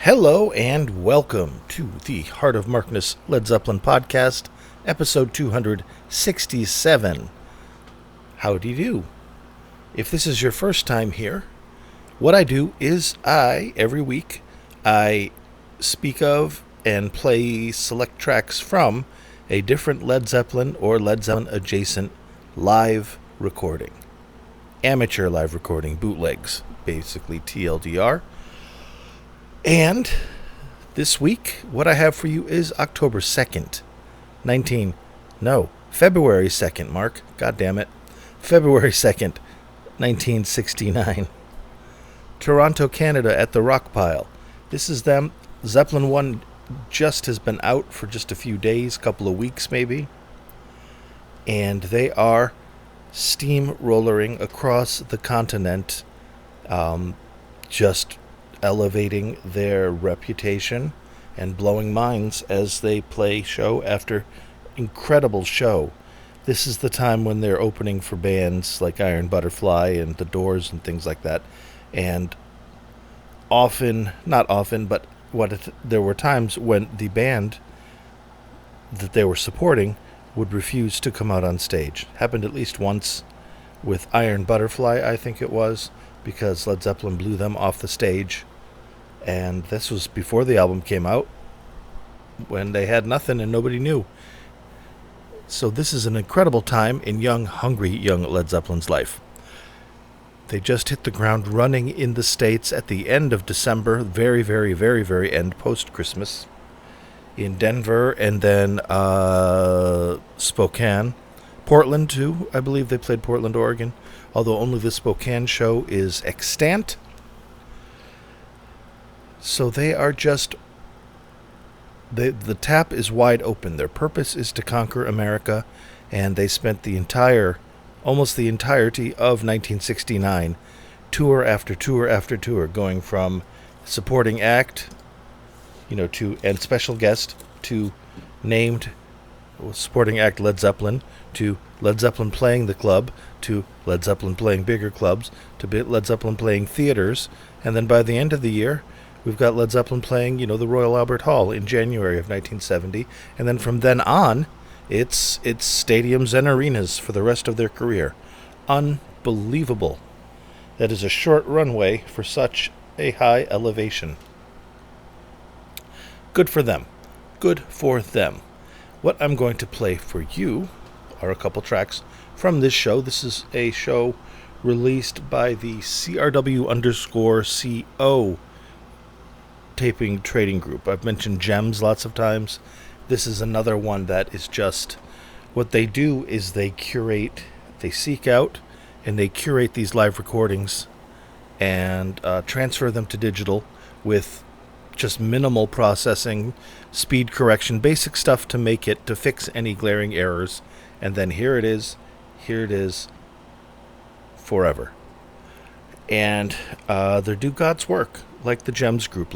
Hello and welcome to the Heart of Markness Led Zeppelin podcast, episode 267. Howdy do. If this is your first time here, what I do is every week, I speak of and play select tracks from a different Led Zeppelin or Led Zeppelin adjacent live recording. Amateur live recording, bootlegs, basically TLDR. And this week, what I have for you is October 2nd, February 2nd, Mark. God damn it. February 2nd, 1969. Toronto, Canada at the Rockpile. This is them. Zeppelin 1 just has been out for just a few days, couple of weeks maybe. And they are steamrollering across the continent, just elevating their reputation and blowing minds as they play show after incredible show. This is the time when they're opening for bands like Iron Butterfly and The Doors and things like that. And not often, but there were times when the band that they were supporting would refuse to come out on stage. Happened at least once with Iron Butterfly, I think it was, because Led Zeppelin blew them off the stage. And this was before the album came out, when they had nothing and nobody knew. So this is an incredible time in hungry young Led Zeppelin's life. They just hit the ground running in the States at the end of December, very, very, very, very end, post-Christmas, in Denver, and then Spokane. Portland, too. I believe they played Portland, Oregon, although only the Spokane show is extant. So they are just... The tap is wide open. Their purpose is to conquer America, and they spent almost the entirety of 1969, tour after tour after tour, going from supporting act, and special guest, to named supporting act Led Zeppelin, to Led Zeppelin playing the club, to Led Zeppelin playing bigger clubs, to Led Zeppelin playing theaters, and then by the end of the year, we've got Led Zeppelin playing, the Royal Albert Hall in January of 1970, and then from then on, it's stadiums and arenas for the rest of their career. Unbelievable. That is a short runway for such a high elevation. Good for them. Good for them. What I'm going to play for you are a couple tracks from this show. This is a show released by the CRW_CO taping trading group. I've mentioned Gems lots of times. This is another one that is just... What they do is they seek out and they curate these live recordings and transfer them to digital with just minimal processing, speed correction, basic stuff to fix any glaring errors. And then here it is forever. And they do God's work, like the Gems group,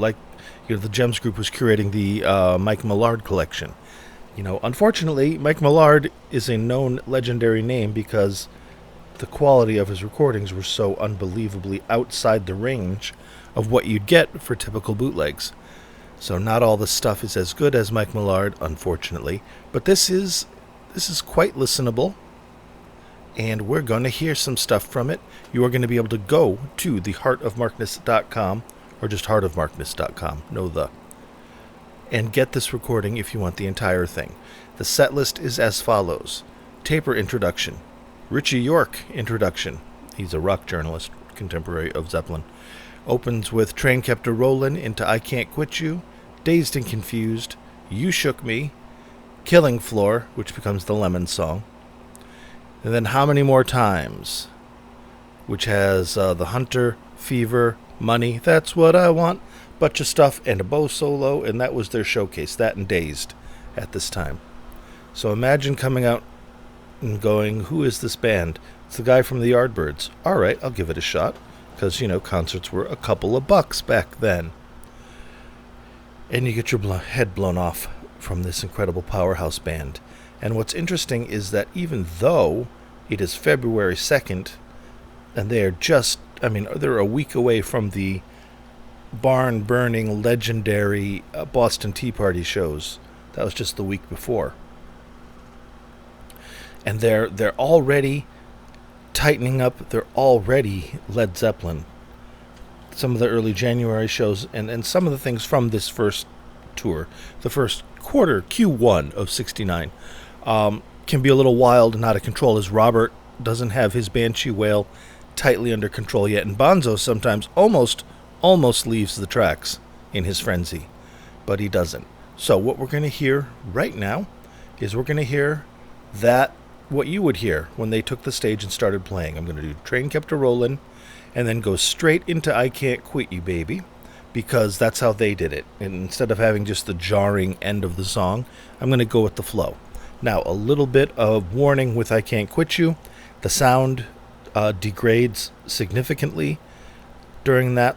the Gems group was curating the Mike Millard collection. Unfortunately, Mike Millard is a known legendary name because the quality of his recordings were so unbelievably outside the range of what you'd get for typical bootlegs. So not all the stuff is as good as Mike Millard, unfortunately, but this is quite listenable, and we're going to hear some stuff from it. You are going to be able to go to theheartofmarkness.com, or just heartofmarkness.com, and get this recording if you want the entire thing. The set list is as follows. Taper introduction. Richie York introduction. He's a rock journalist, contemporary of Zeppelin. Opens with Train Kept A-Rollin' into I Can't Quit You, Dazed and Confused, You Shook Me, Killing Floor, which becomes the Lemon song, and then How Many More Times, which has The Hunter, Fever, Money, That's What I Want, bunch of stuff, and a bow solo, and that was their showcase, that and Dazed at this time. So imagine coming out and going, who is this band? It's the guy from the Yardbirds. All right, I'll give it a shot, because, concerts were a couple of bucks back then. And you get your head blown off from this incredible powerhouse band. And what's interesting is that even though it is February 2nd, and they're a week away from the barn burning, legendary Boston Tea Party shows. That was just the week before. And they're already tightening up. They're already Led Zeppelin. Some of the early January shows and some of the things from this first tour, the first quarter, Q1 of 69, can be a little wild and out of control, as Robert doesn't have his banshee wail tightly under control yet, and Bonzo sometimes almost leaves the tracks in his frenzy, but he doesn't. So what we're going to hear right now is we're going to hear that what you would hear when they took the stage and started playing. I'm going to do Train Kept A-Rollin', and then go straight into I Can't Quit You Baby, because that's how they did it. And instead of having just the jarring end of the song, I'm going to go with the flow. Now, a little bit of warning with I Can't Quit You. The sound degrades significantly during that.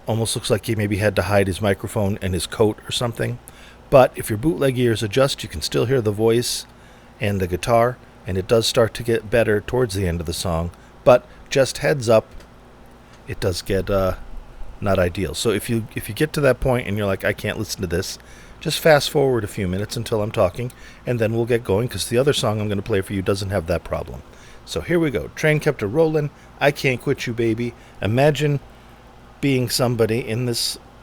Almost looks like he maybe had to hide his microphone and his coat or something. But if your bootleg ears adjust, you can still hear the voice and the guitar, and it does start to get better towards the end of the song. But just heads up, it does get not ideal. So if you get to that point and you're like, I can't listen to this, just fast forward a few minutes until I'm talking, and then we'll get going, because the other song I'm going to play for you doesn't have that problem. So here we go. Train Kept A-Rollin', I Can't Quit You Baby. Imagine being somebody in the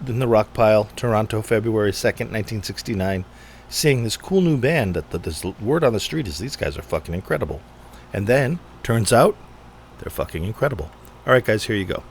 Rockpile, Toronto, February 2nd, 1969, seeing this cool new band that the word on the street is these guys are fucking incredible. And then, turns out, they're fucking incredible. All right, guys, here you go.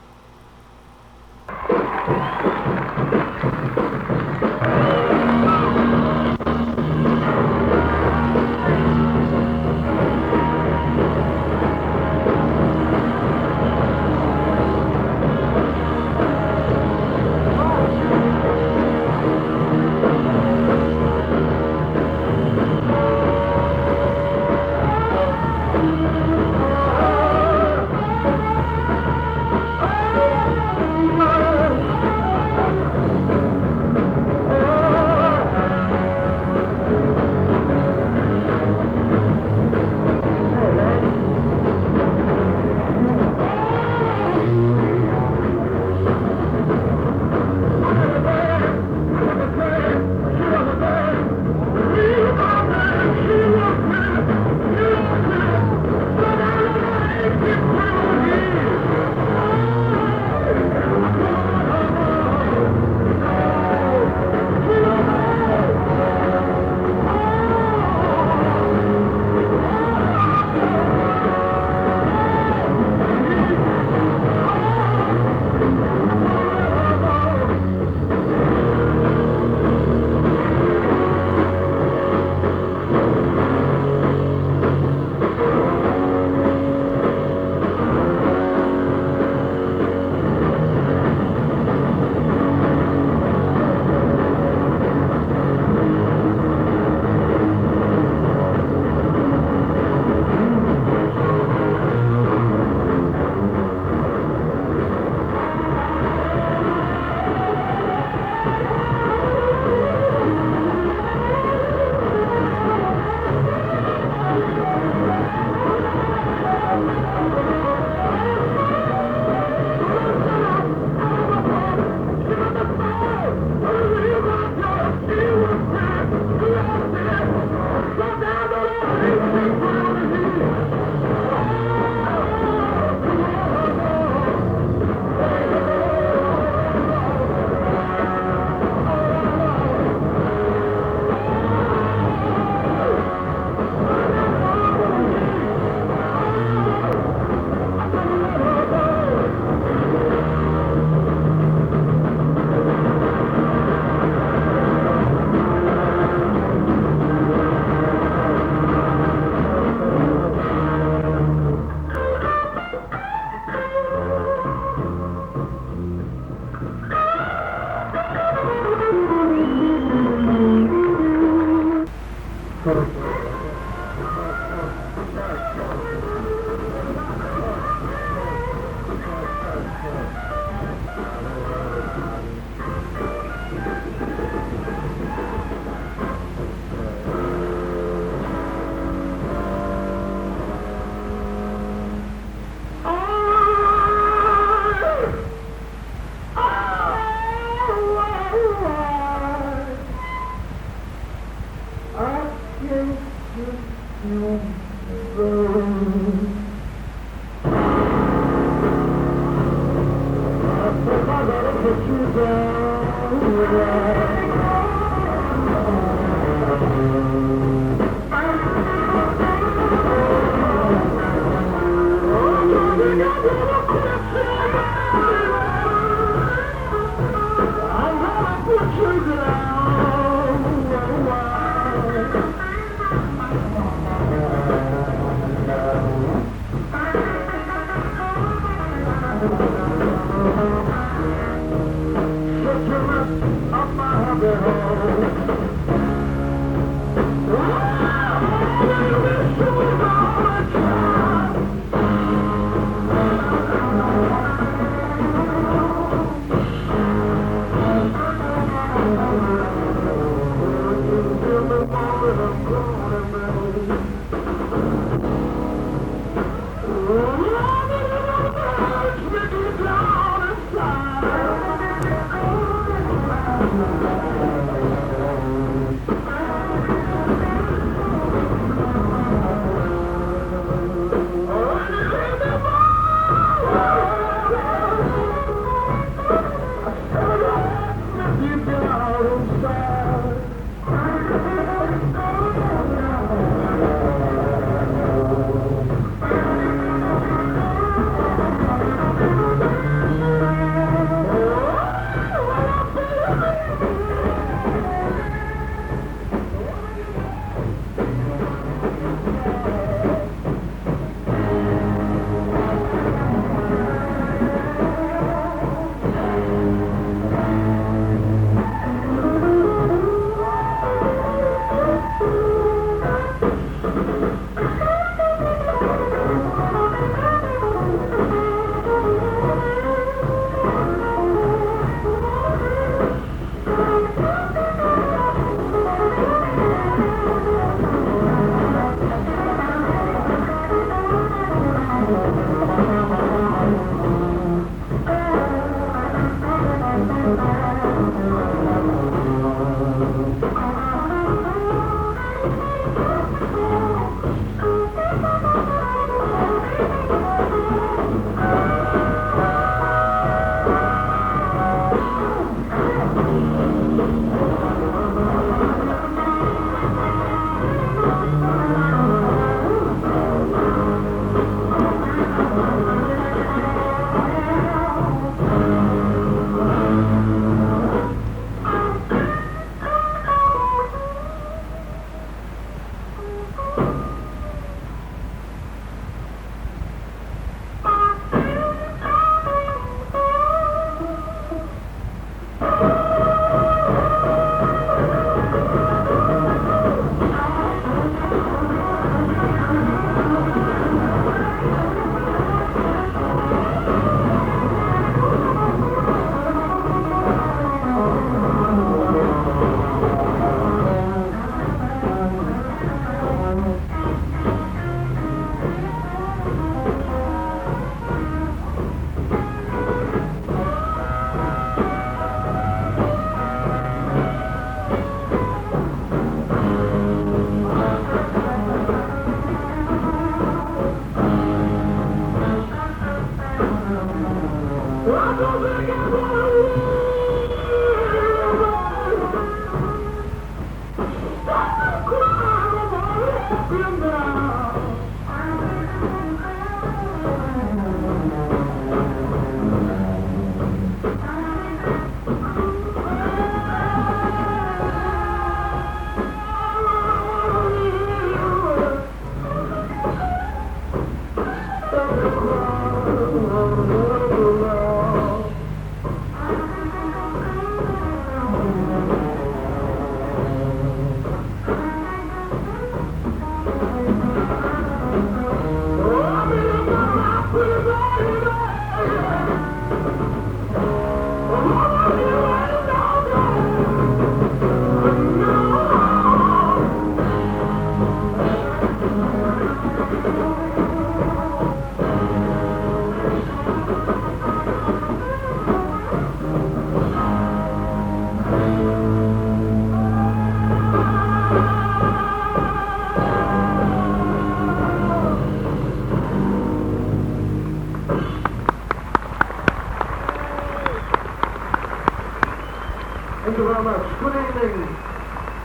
Thank you very much. Good evening.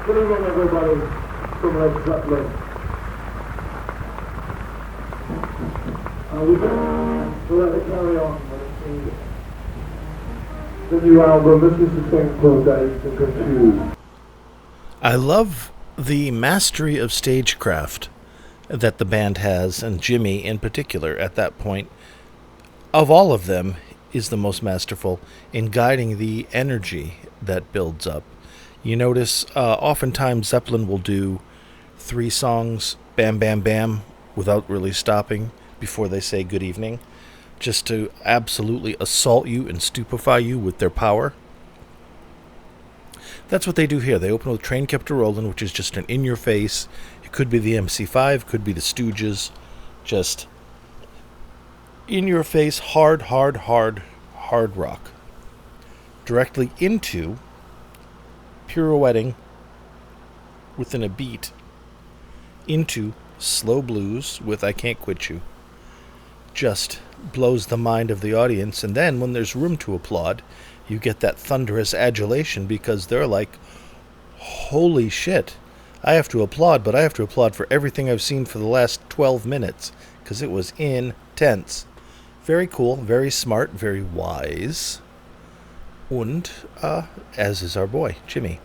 Good evening, everybody from Led Zeppelin. We're going to let it carry on with the new album. This is the thing called Days to Confuse. I love the mastery of stagecraft that the band has, and Jimmy in particular at that point. Of all of them, is the most masterful in guiding the energy that builds up. You notice oftentimes Zeppelin will do 3 songs, bam, bam, bam, without really stopping before they say good evening, just to absolutely assault you and stupefy you with their power. That's what they do here. They open with Train Kept A-Rollin, which is just an in-your-face. It could be the MC5, could be the Stooges. Just in-your-face, hard rock. Directly into pirouetting within a beat into slow blues with I Can't Quit You. Just blows the mind of the audience, and then when there's room to applaud, you get that thunderous adulation because they're like, holy shit, I have to applaud, but I have to applaud for everything I've seen for the last 12 minutes because it was intense. Very cool, very smart, very wise, and as is our boy, Jimmy.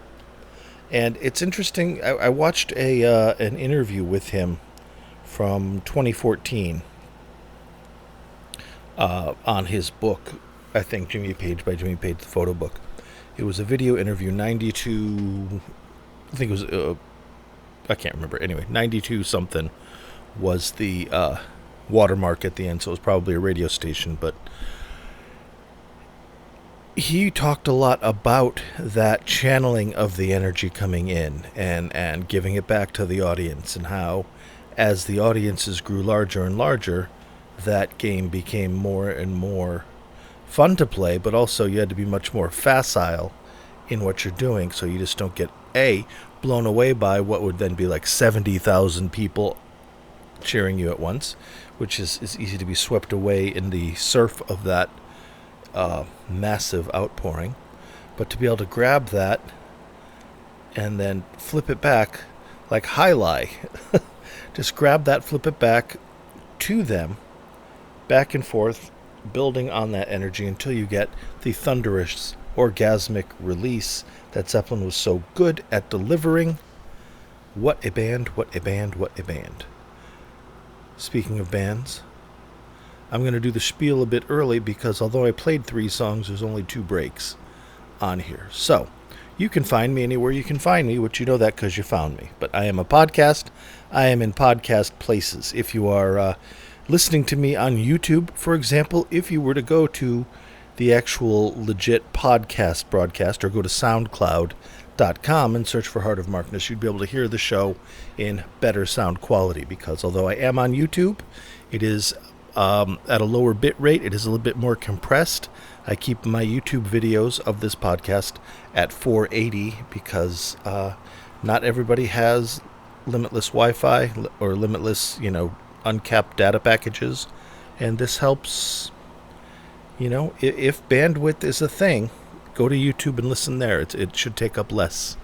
And it's interesting, I watched an interview with him from 2014 on his book, I think Jimmy Page by Jimmy Page, the photo book. It was a video interview, 92, I think it was, I can't remember. Anyway, 92 something was the watermark at the end, so it was probably a radio station, but he talked a lot about that channeling of the energy coming in and giving it back to the audience, and how as the audiences grew larger and larger, that game became more and more fun to play, but also you had to be much more facile in what you're doing, so you just don't get blown away by what would then be like 70,000 people cheering you at once, which is easy to be swept away in the surf of that massive outpouring. But to be able to grab that and then flip it back like highlight, just grab that, flip it back to them, back and forth, building on that energy until you get the thunderous orgasmic release that Zeppelin was so good at delivering. What a band, what a band, what a band. Speaking of bands, I'm going to do the spiel a bit early because although I played 3 songs, there's only 2 breaks on here. So, you can find me anywhere you can find me, which you know that because you found me. But I am a podcast. I am in podcast places. If you are listening to me on YouTube, for example, if you were to go to the actual legit podcast broadcast or go to SoundCloud.com and search for Heart of Markness, you'd be able to hear the show in better sound quality because although I am on YouTube, it is at a lower bit rate. It is a little bit more compressed. I keep my YouTube videos of this podcast at 480 because not everybody has limitless Wi-Fi or limitless, uncapped data packages. And this helps, if bandwidth is a thing, go to YouTube and listen there. It should take up less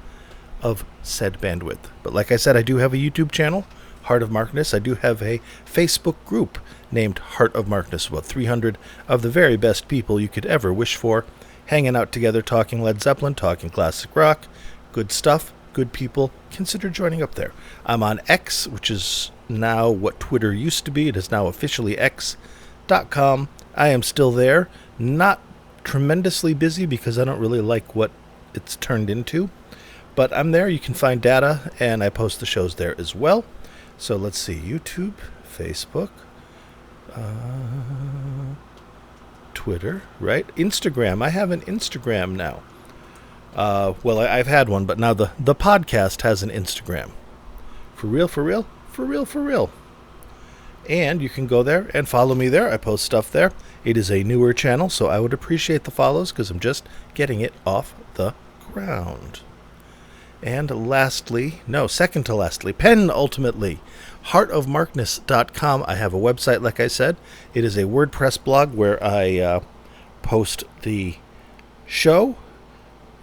of said bandwidth. But like I said, I do have a YouTube channel, Heart of Markness. I do have a Facebook group named Heart of Markness, about 300 of the very best people you could ever wish for, hanging out together, talking Led Zeppelin, talking classic rock, good stuff, good people. Consider joining up there. I'm on X, which is now what Twitter used to be. It is now officially X.com. I am still there, not tremendously busy because I don't really like what it's turned into, but I'm there. You can find data, and I post the shows there as well. So let's see, YouTube, Facebook, Twitter, right? Instagram. I have an Instagram now. Well, I've had one, but now the podcast has an Instagram. For real, for real, for real, for real. And you can go there and follow me there. I post stuff there. It is a newer channel, so I would appreciate the follows because I'm just getting it off the ground. And second to lastly, penultimately, heartofmarkness.com. I have a website, like I said. It is a WordPress blog where I post the show.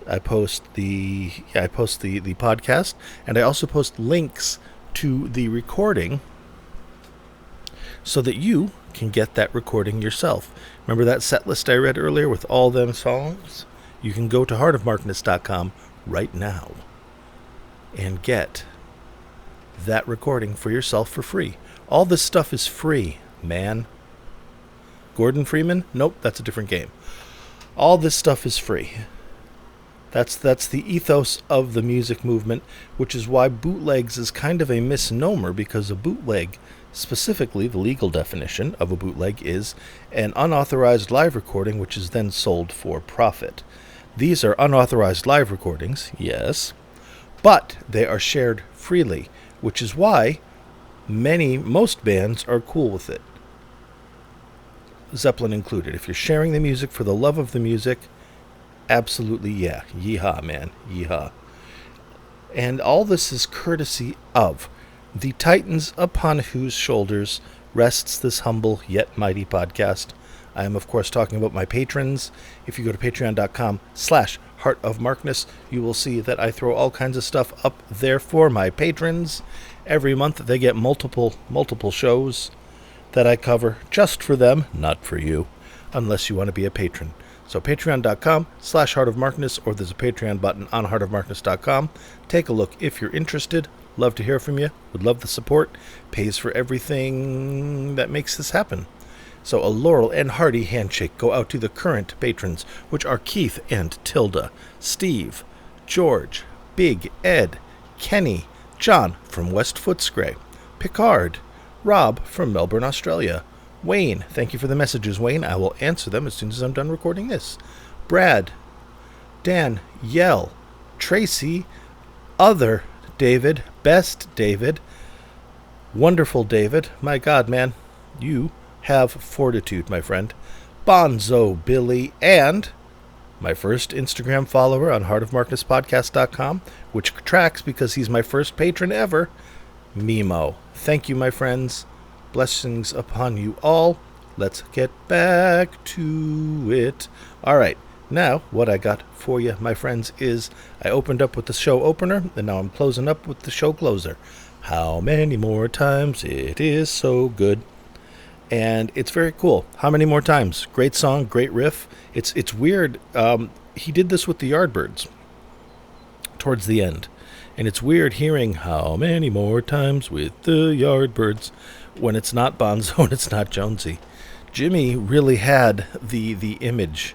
I post the podcast, and I also post links to the recording so that you can get that recording yourself. Remember that set list I read earlier with all them songs? You can go to heartofmarkness.com right now and get that recording for yourself for free. All this stuff is free, man. Gordon Freeman? Nope, that's a different game. All this stuff is free. That's the ethos of the music movement, which is why bootlegs is kind of a misnomer, because a bootleg, specifically the legal definition of a bootleg, is an unauthorized live recording which is then sold for profit. These are unauthorized live recordings, yes, but they are shared freely, which is why most bands are cool with it. Zeppelin included. If you're sharing the music for the love of the music, absolutely, yeah. Yeehaw, man. Yeehaw. And all this is courtesy of the titans upon whose shoulders rests this humble yet mighty podcast. I am, of course, talking about my patrons. If you go to patreon.com/Heart of Markness, you will see that I throw all kinds of stuff up there for my patrons. Every month they get multiple shows that I cover just for them, not for you, unless you want to be a patron. So patreon.com/Heart of Markness, or there's a Patreon button on heartofmarkness.com. Take a look if you're interested. Love to hear from you. Would love the support. Pays for everything that makes this happen. So a laurel and hearty handshake go out to the current patrons, which are Keith and Tilda, Steve, George, Big Ed, Kenny, John from West Footscray, Picard, Rob from Melbourne, Australia, Wayne, thank you for the messages, Wayne. I will answer them as soon as I'm done recording this. Brad, Dan, Yell, Tracy, Other David, Best David, Wonderful David. My God, man, you have fortitude, my friend. Bonzo Billy, and my first Instagram follower on heartofmarknesspodcast.com, which tracks because he's my first patron ever, Mimo. Thank you, my friends. Blessings upon you all. Let's get back to it. All right. Now, what I got for you, my friends, is I opened up with the show opener, and now I'm closing up with the show closer. How many more times? It is so good. And it's very cool. How many more times? Great song, great riff. It's weird. He did this with the Yardbirds towards the end. And it's weird hearing how many more times with the Yardbirds when it's not Bonzo and it's not Jonesy. Jimmy really had the image,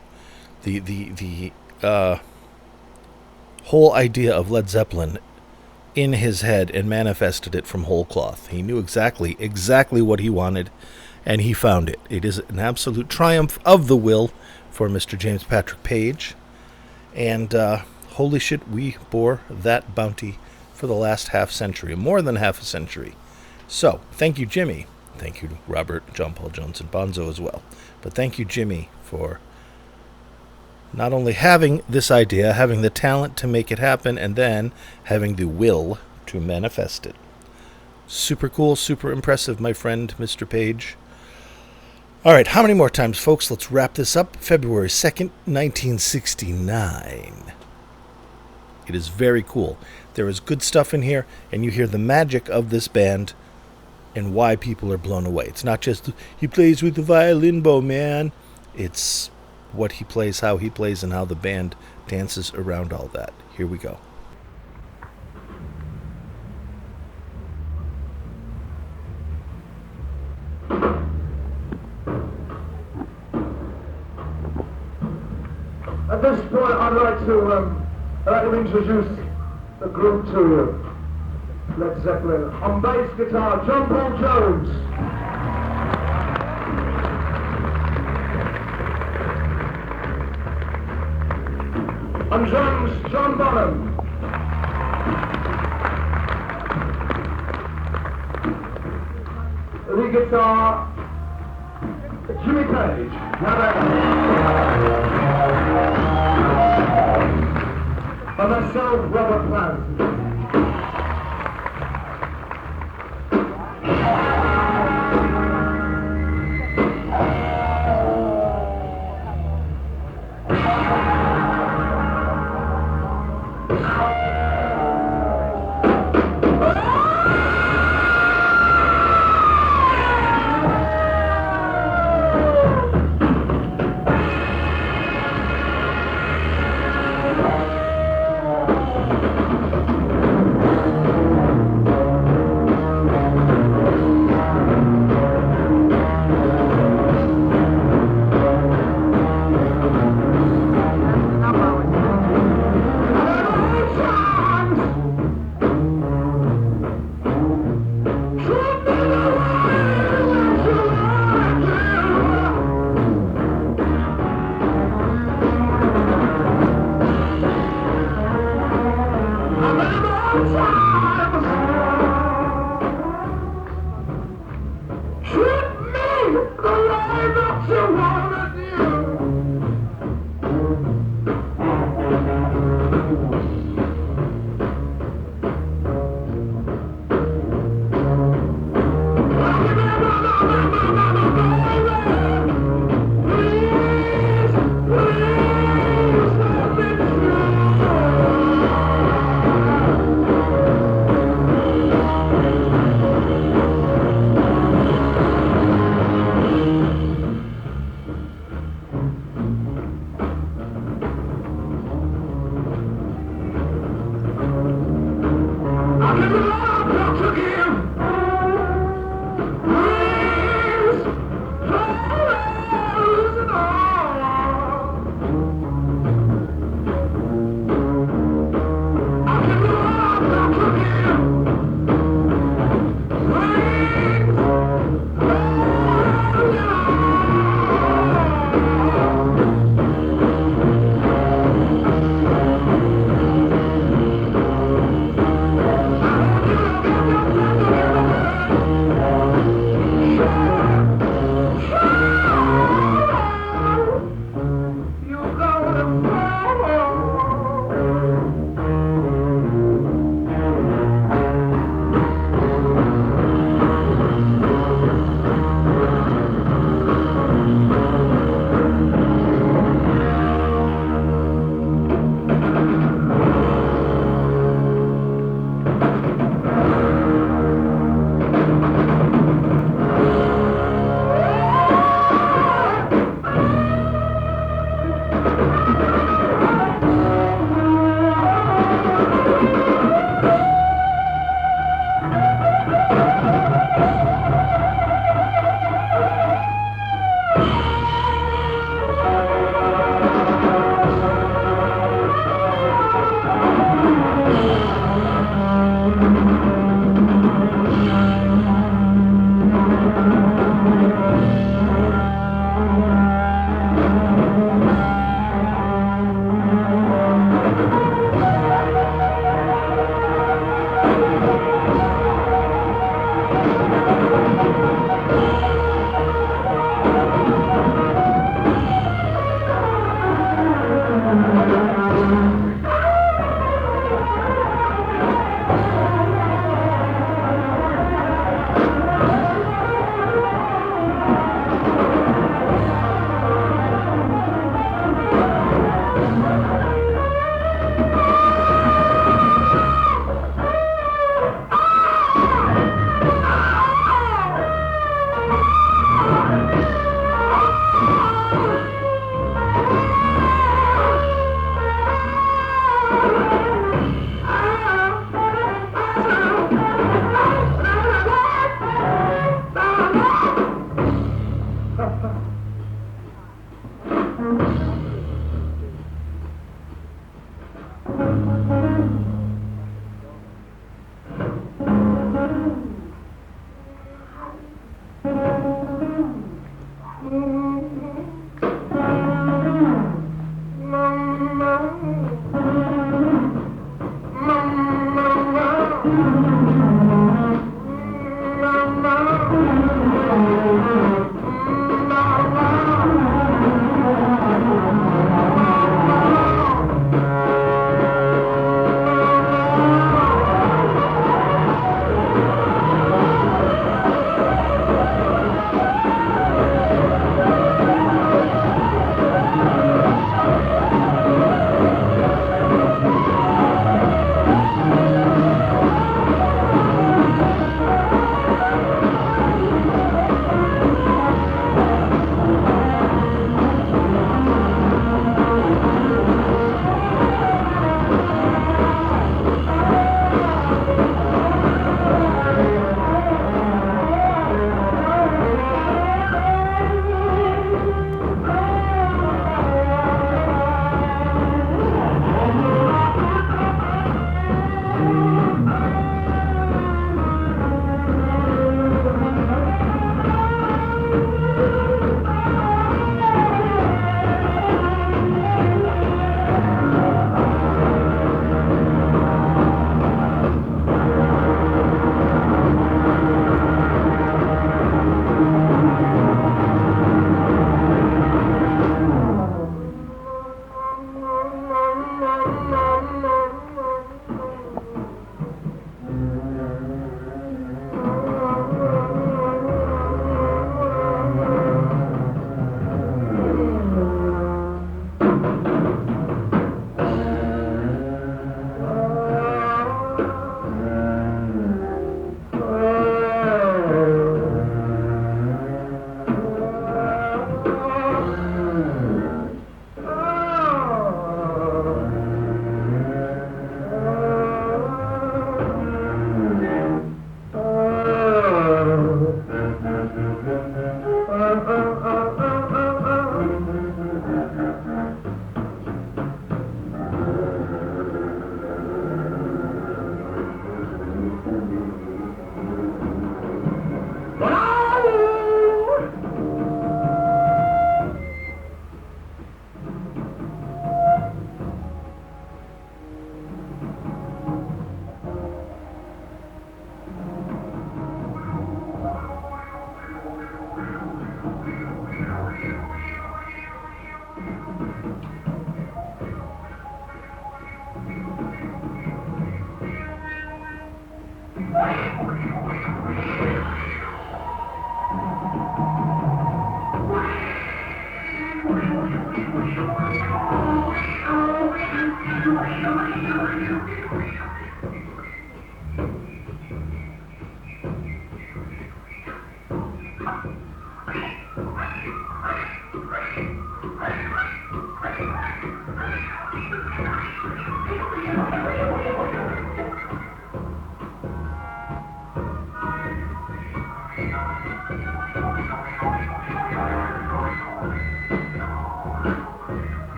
the whole idea of Led Zeppelin in his head and manifested it from whole cloth. He knew exactly what he wanted, and he found it. It is an absolute triumph of the will for Mr. James Patrick Page. And holy shit, we bore that bounty for the last half century, more than half a century. So, thank you, Jimmy. Thank you, Robert, John Paul Jones, and Bonzo as well. But thank you, Jimmy, for not only having this idea, having the talent to make it happen, and then having the will to manifest it. Super cool, super impressive, my friend, Mr. Page. All right, how many more times, folks? Let's wrap this up. February 2nd, 1969. It is very cool. There is good stuff in here, and you hear the magic of this band and why people are blown away. It's not just, he plays with the violin bow, man. It's what he plays, how he plays, and how the band dances around all that. Here we go. At this point, I'd like to introduce the group to you. Led Zeppelin. On bass guitar, John Paul Jones. On drums, John Bonham. Lead guitar, Jimmy Page. And myself, Robert Plant.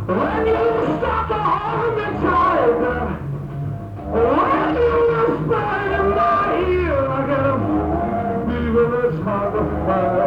When you stop to hold me tight, when you whisper in my ear, I get a feeling it's hard to find.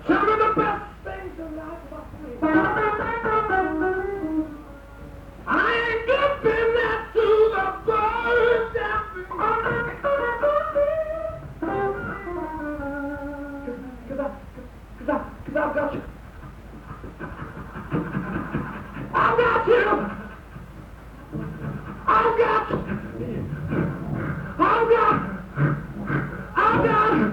Tell me the best things in life must be. I ain't giving that to the birds cause I've got you. I've got you. I've got you. I've got you.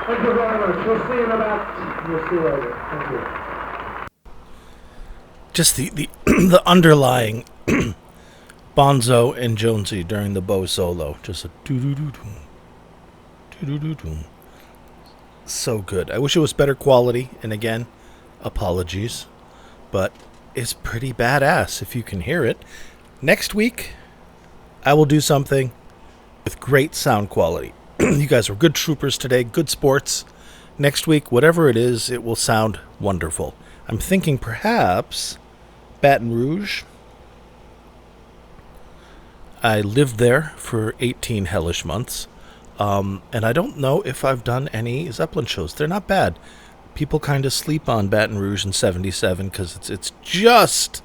Thank you very much. We'll see you in about. We'll see you later. Thank you. Just the the underlying Bonzo and Jonesy during the bow solo. Just a doo-doo-doo-doo. Doo-doo-doo-doo. So good. I wish it was better quality, and again, apologies. But it's pretty badass if you can hear it. Next week, I will do something with great sound quality. You guys were good troopers today, good sports. Next week, whatever it is, it will sound wonderful. I'm thinking perhaps Baton Rouge. I lived there for 18 hellish months, and I don't know if I've done any Zeppelin shows. They're not bad. People kind of sleep on Baton Rouge in 77 because it's just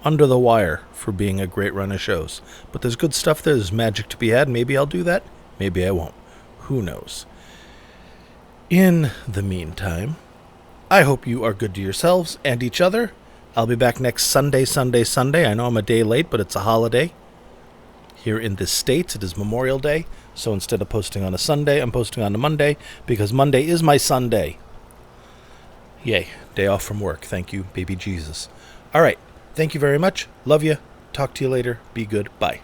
under the wire for being a great run of shows. But there's good stuff there. There's magic to be had. Maybe I'll do that. Maybe I won't. Who knows? In the meantime, I hope you are good to yourselves and each other. I'll be back next Sunday. I know I'm a day late, but it's a holiday. Here in the States, it is Memorial Day. So instead of posting on a Sunday, I'm posting on a Monday because Monday is my Sunday. Yay. Day off from work. Thank you, baby Jesus. All right. Thank you very much. Love you. Talk to you later. Be good. Bye.